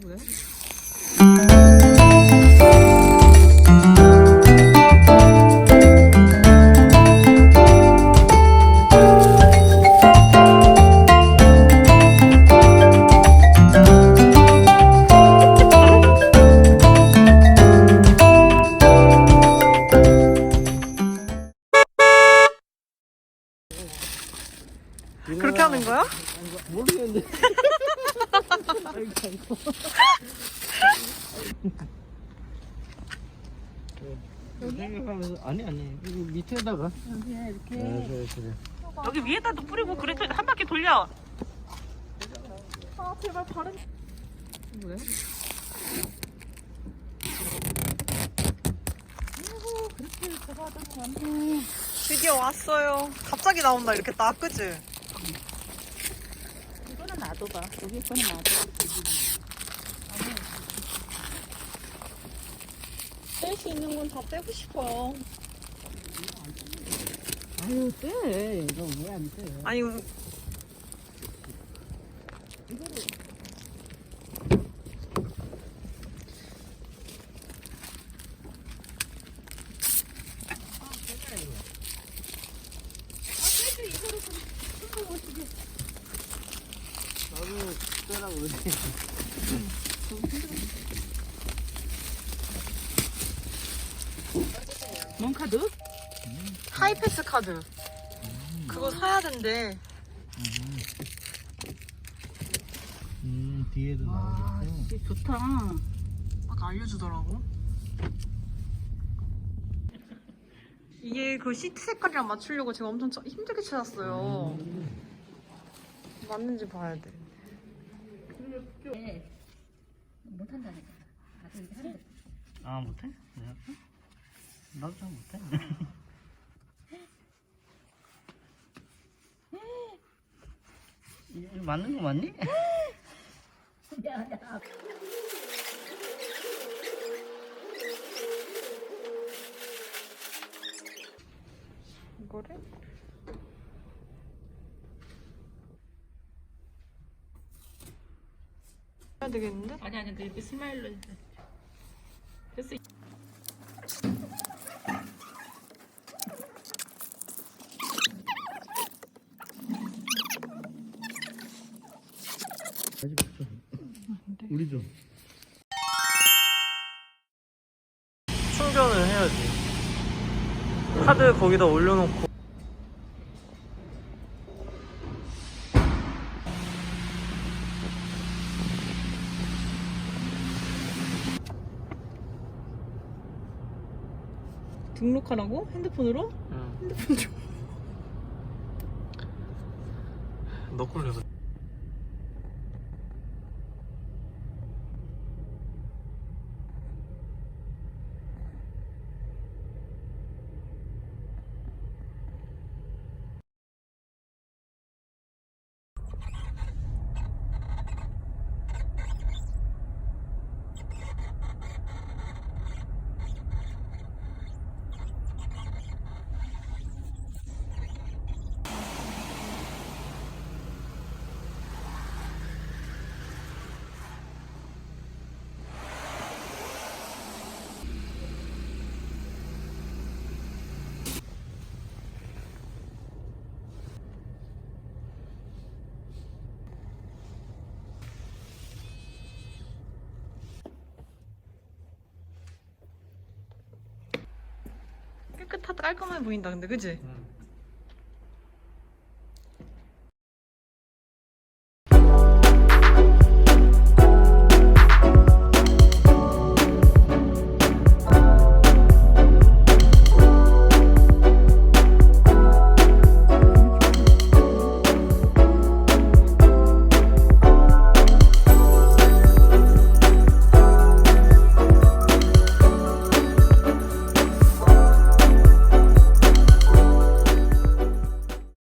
왜? 그렇게 하는 거야? 모르겠는데. 생각하면서 아니 이거 밑에다가 여기에 이렇게. 그래. 여기 위에다도 뿌리고 그래 한 바퀴 돌려. 아 제발 바른. 왜? 아이고 그렇게 제가 하더니 완전. 드디어 왔어요. 갑자기 나온다 이렇게 딱 그치? 이거는 놔둬봐. 여기 거는 놔둬. 뺄 수 있는 건 다 빼고 싶어요. 아유 떼. 이거 왜 안 떼? 아니 나도 빼라고 그러지. 뭔 카드? 하이패스 카드. 그거 사야 된대. 뒤에도 아, 나오겠고. 씨, 좋다. 아까 알려주더라고. 이게 그 시트 색깔이랑 맞추려고 제가 엄청 힘들게 찾았어요. 맞는지 봐야 돼. 네. 못한다니까. 나도 이제 하는데. 아 못해? 내가 할까? 나도 잘 못해. 이거 맞는 거 맞니? 야. 이거를? 해야 되겠는데? 아니 이렇게 스마일로 해. 됐어. 다시 붙여. 우리 좀. 충전을 해야지. 카드 거기다 올려놓고. 등록하라고? 핸드폰으로? 응. 핸드폰 좀. 너 걸려서. 깨끗하다 깔끔해 보인다 근데 그치? 응.